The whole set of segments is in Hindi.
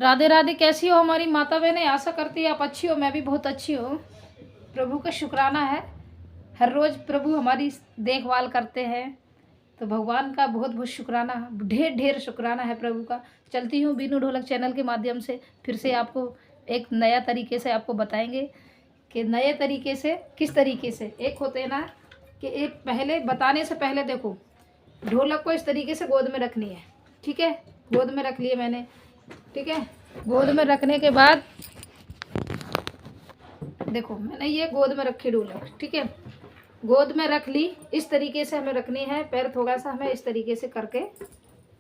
राधे राधे। कैसी हो हमारी माता बहनें? आशा करती है आप अच्छी हो, मैं भी बहुत अच्छी हूँ। प्रभु का शुक्राना है, हर रोज़ प्रभु हमारी देखभाल करते हैं, तो भगवान का बहुत बहुत शुक्राना, ढेर ढेर शुक्राना है प्रभु का। चलती हूँ बीनू ढोलक चैनल के माध्यम से, फिर से आपको एक नया तरीके से आपको बताएंगे कि नए तरीके से किस तरीके से। एक होते हैं ना कि एक पहले बताने से पहले देखो, ढोलक को इस तरीके से गोद में रखनी है, ठीक है। गोद में रख लिए मैंने, ठीक है। गोद में रखने के बाद देखो मैंने ये गोद में रखी ढोलक, ठीक है। गोद में रख ली, इस तरीके से हमें रखनी है, पैर थोड़ा सा हमें इस तरीके से करके,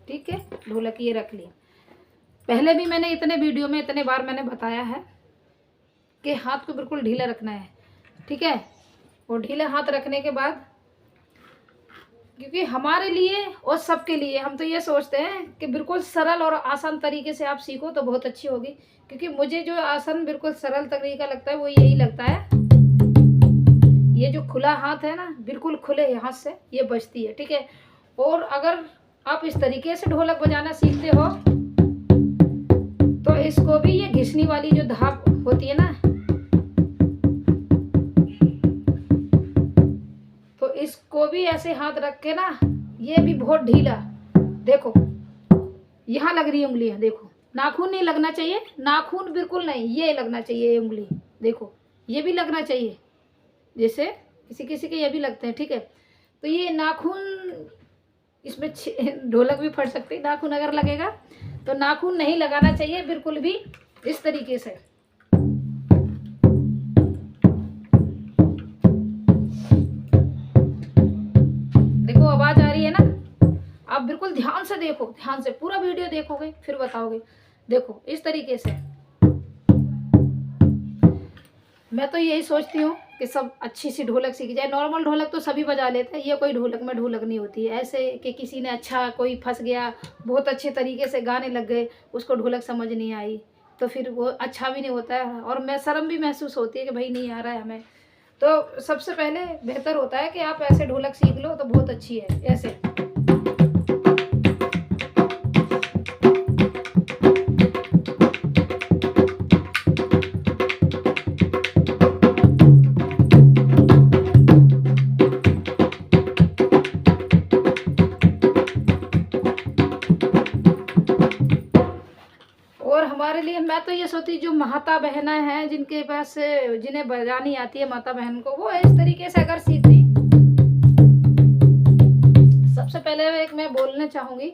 ठीक है। ढोलक ये रख ली। पहले भी मैंने इतने वीडियो में इतने बार मैंने बताया है कि हाथ को बिल्कुल ढीला रखना है, ठीक है। और ढीले हाथ रखने के बाद, क्योंकि हमारे लिए और सबके लिए हम तो ये सोचते हैं कि बिल्कुल सरल और आसान तरीके से आप सीखो तो बहुत अच्छी होगी। क्योंकि मुझे जो आसान बिल्कुल सरल तरीका लगता है वो यही लगता है, ये जो खुला हाथ है ना, बिल्कुल खुले हाथ से ये बजती है, ठीक है। और अगर आप इस तरीके से ढोलक बजाना सीखते हो तो इसको भी ये घिसनी वाली जो धाप होती है ना, तो इसको भी ऐसे हाथ रख के ना, ये भी बहुत ढीला, देखो यहाँ लग रही है उंगलियां, देखो नाखून नहीं लगना चाहिए, नाखून बिल्कुल नहीं, ये लगना चाहिए ये उंगली, देखो ये भी लगना चाहिए, जैसे किसी किसी के ये भी लगते हैं, ठीक है। तो ये नाखून इसमें ढोलक भी फट सकती है, नाखून अगर लगेगा तो नाखून नहीं लगाना चाहिए बिल्कुल भी, इस तरीके से। देखो आवाज आ रही है ना, आप बिल्कुल ध्यान से देखो, ध्यान से पूरा वीडियो देखोगे फिर बताओगे। देखो इस तरीके से। मैं तो यही सोचती हूँ कि सब अच्छी सी ढोलक सीख जाए। नॉर्मल ढोलक तो सभी बजा लेते हैं, ये कोई ढोलक में ढोलक नहीं होती है। ऐसे कि किसी ने अच्छा कोई फंस गया, बहुत अच्छे तरीके से गाने लग गए, उसको ढोलक समझ नहीं आई, तो फिर वो अच्छा भी नहीं होता है, और मैं शर्म भी महसूस होती है कि भाई नहीं आ रहा है हमें। तो सबसे पहले बेहतर होता है कि आप ऐसे ढोलक सीख लो तो बहुत अच्छी है, ऐसे। और हमारे लिए, मैं तो ये सोचती, जो माता बहना है जिनके पास, जिन्हें बजानी आती है माता बहन को, वो इस तरीके से अगर सीखती। सबसे पहले एक मैं बोलना चाहूँगी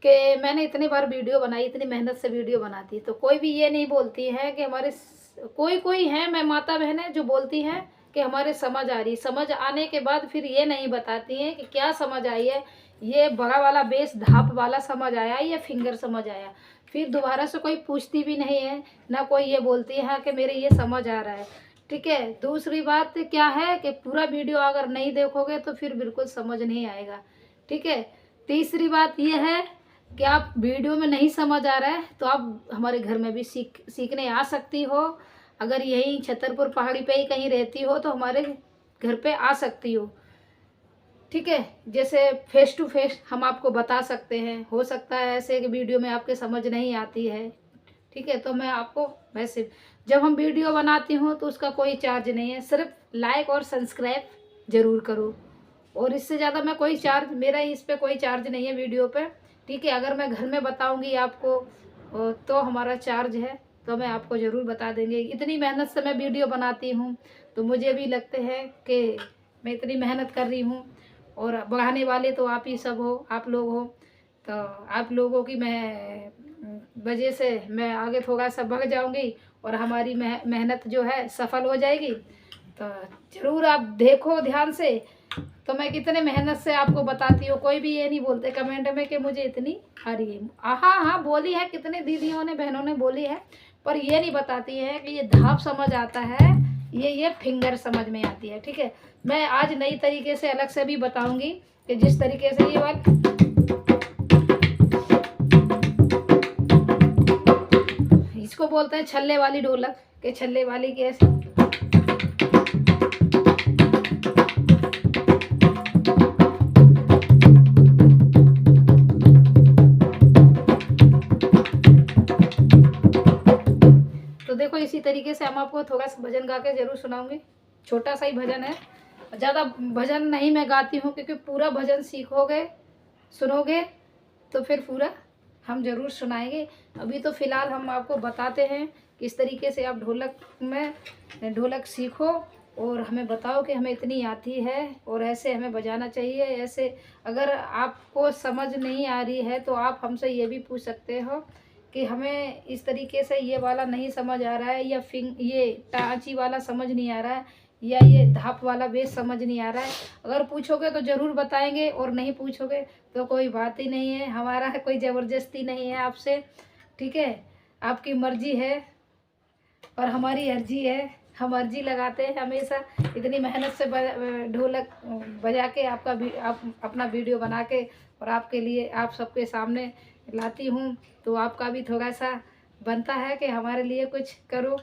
कि मैंने इतनी बार वीडियो बनाई, इतनी मेहनत से वीडियो बनाती, तो कोई भी ये नहीं बोलती है कि हमारे, कोई है मैं माता बहनें जो बोलती हैं कि हमारे समझ आ रही, समझ आने के बाद फिर ये नहीं बताती हैं कि क्या समझ आई है, ये बड़ा वाला बेस धाप वाला समझ आया या फिंगर समझ आया। फिर दोबारा से कोई पूछती भी नहीं है, ना कोई ये बोलती है कि मेरे ये समझ आ रहा है, ठीक है। दूसरी बात क्या है कि पूरा वीडियो अगर नहीं देखोगे तो फिर बिल्कुल समझ नहीं आएगा, ठीक है। तीसरी बात ये है कि आप वीडियो में नहीं समझ आ रहा है तो आप हमारे घर में भी सीखने आ सकती हो। अगर यहीं छतरपुर पहाड़ी पे ही कहीं रहती हो तो हमारे घर पे आ सकती हो, ठीक है। जैसे फेस टू फेस हम आपको बता सकते हैं। हो सकता है ऐसे कि वीडियो में आपके समझ नहीं आती है, ठीक है, तो मैं आपको वैसे, जब हम वीडियो बनाती हूँ तो उसका कोई चार्ज नहीं है, सिर्फ लाइक और सब्सक्राइब ज़रूर करो, और इससे ज़्यादा मैं कोई चार्ज, मेरा इस पर कोई चार्ज नहीं है वीडियो पे, ठीक है। अगर मैं घर में बताऊँगी आपको तो हमारा चार्ज है, तो मैं आपको ज़रूर बता देंगे। इतनी मेहनत से मैं वीडियो बनाती हूँ तो मुझे भी लगते हैं कि मैं इतनी मेहनत कर रही हूँ, और बढ़ाने वाले तो आप ही सब हो, आप लोग हो, तो आप लोगों की मैं वजह से मैं आगे थोड़ा सा बढ़ जाऊंगी और हमारी मेहनत जो है सफल हो जाएगी। तो ज़रूर आप देखो ध्यान से, तो मैं कितने मेहनत से आपको बताती हूँ। कोई भी ये नहीं बोलते कमेंट में कि मुझे इतनी आ रही है। हाँ बोली है, कितने दीदियों ने बहनों ने बोली है, पर ये नहीं बताती है कि ये धाप समझ आता है, ये फिंगर समझ में आती है, ठीक है। मैं आज नई तरीके से अलग से भी बताऊंगी कि जिस तरीके से ये वाली, इसको बोलते हैं छल्ले वाली ढोलक, के छल्ले वाली कैसे। इसी तरीके से हम आपको थोड़ा सा भजन गा के ज़रूर सुनाऊंगी। छोटा सा ही भजन है, ज़्यादा भजन नहीं मैं गाती हूँ, क्योंकि पूरा भजन सीखोगे सुनोगे तो फिर पूरा हम ज़रूर सुनाएंगे। अभी तो फ़िलहाल हम आपको बताते हैं किस तरीके से आप ढोलक सीखो और हमें बताओ कि हमें इतनी आती है और ऐसे हमें बजाना चाहिए। ऐसे अगर आपको समझ नहीं आ रही है तो आप हमसे ये भी पूछ सकते हो कि हमें इस तरीके से ये वाला नहीं समझ आ रहा है, या ये टाँची वाला समझ नहीं आ रहा है, या ये धाप वाला बेस समझ नहीं आ रहा है। अगर पूछोगे तो ज़रूर बताएंगे, और नहीं पूछोगे तो कोई बात ही नहीं है। हमारा कोई ज़बरदस्ती नहीं है आपसे, ठीक है। आपकी मर्जी है और हमारी अर्जी है, हम अर्जी लगाते हैं हमेशा। इतनी मेहनत से ढोलक बजा के आप अपना वीडियो बना के और आपके लिए आप सबके सामने लाती हूँ, तो आपका भी थोड़ा सा बनता है कि हमारे लिए कुछ करो।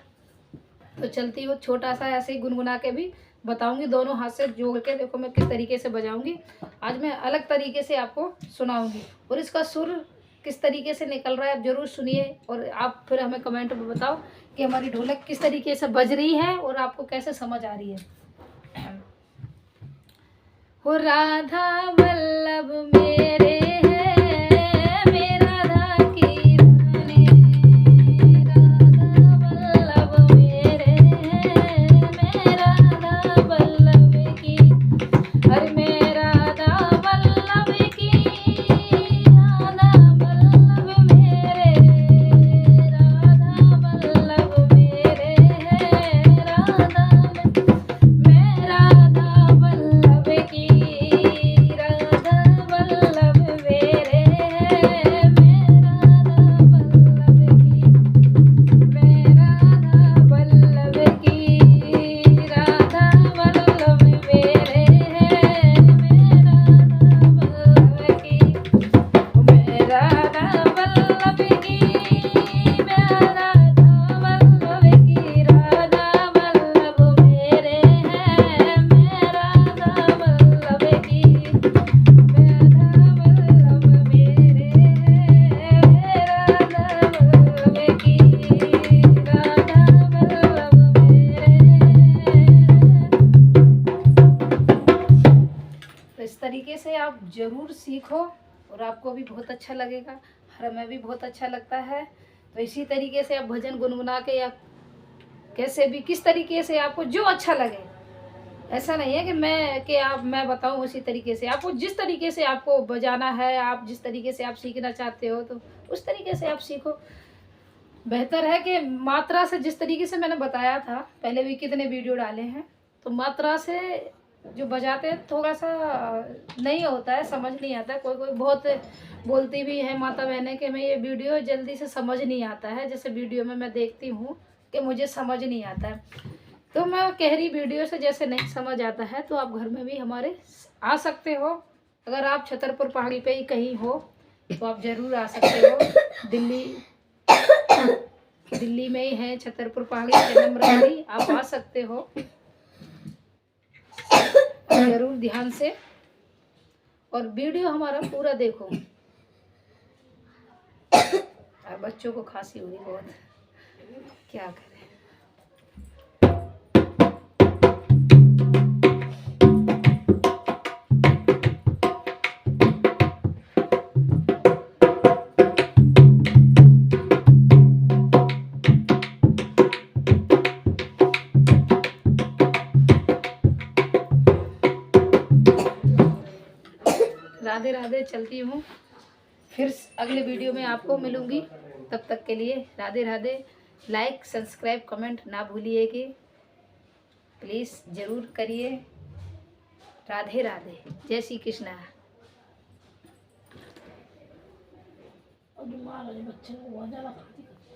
तो चलती हूँ, छोटा सा ऐसे ही गुनगुना के भी बताऊंगी, दोनों हाथ से जोड़ के देखो मैं किस तरीके से बजाऊंगी। आज मैं अलग तरीके से आपको सुनाऊंगी, और इसका सुर किस तरीके से निकल रहा है आप ज़रूर सुनिए, और आप फिर हमें कमेंट में बताओ कि हमारी ढोलक किस तरीके से बज रही है और आपको कैसे समझ आ रही है। हो राधा वल्लभ मेरे तरीके से आप ज़रूर सीखो और आपको भी बहुत अच्छा लगेगा और हमें भी बहुत अच्छा लगता है। तो इसी तरीके से आप भजन गुनगुना के या कैसे भी किस तरीके से आपको जो अच्छा लगे, ऐसा नहीं है कि मैं बताऊं उसी तरीके से, आपको जिस तरीके से आपको बजाना है, आप जिस तरीके से आप सीखना चाहते हो तो उस तरीके से आप सीखो। बेहतर है कि मात्रा से, जिस तरीके से मैंने बताया था पहले भी कितने वीडियो डाले हैं, तो मात्रा से जो बजाते हैं थोड़ा सा नहीं होता है, समझ नहीं आता है। कोई कोई बहुत बोलती भी है माता बहनें कि मैं ये वीडियो जल्दी से समझ नहीं आता है, जैसे वीडियो में मैं देखती हूँ कि मुझे समझ नहीं आता है। तो मैं कह रही वीडियो से जैसे नहीं समझ आता है तो आप घर में भी हमारे आ सकते हो। अगर आप छतरपुर पहाड़ी पे ही कहीं हो तो आप ज़रूर आ सकते हो। दिल्ली में ही है छतरपुर पहाड़ी, जन्म रही, आप आ सकते हो ज़रूर ध्यान से, और वीडियो हमारा पूरा देखो। और बच्चों को खांसी हो रही बहुत, क्या करें। राधे राधे, चलती हूँ, फिर अगले वीडियो में आपको मिलूँगी। तब तक के लिए Radhe Radhe. Like subscribe comment ना भूलिएगी, प्लीज़ ज़रूर करिए। राधे राधे, जय श्री कृष्णा। बच्चे को बहुत ज़्यादा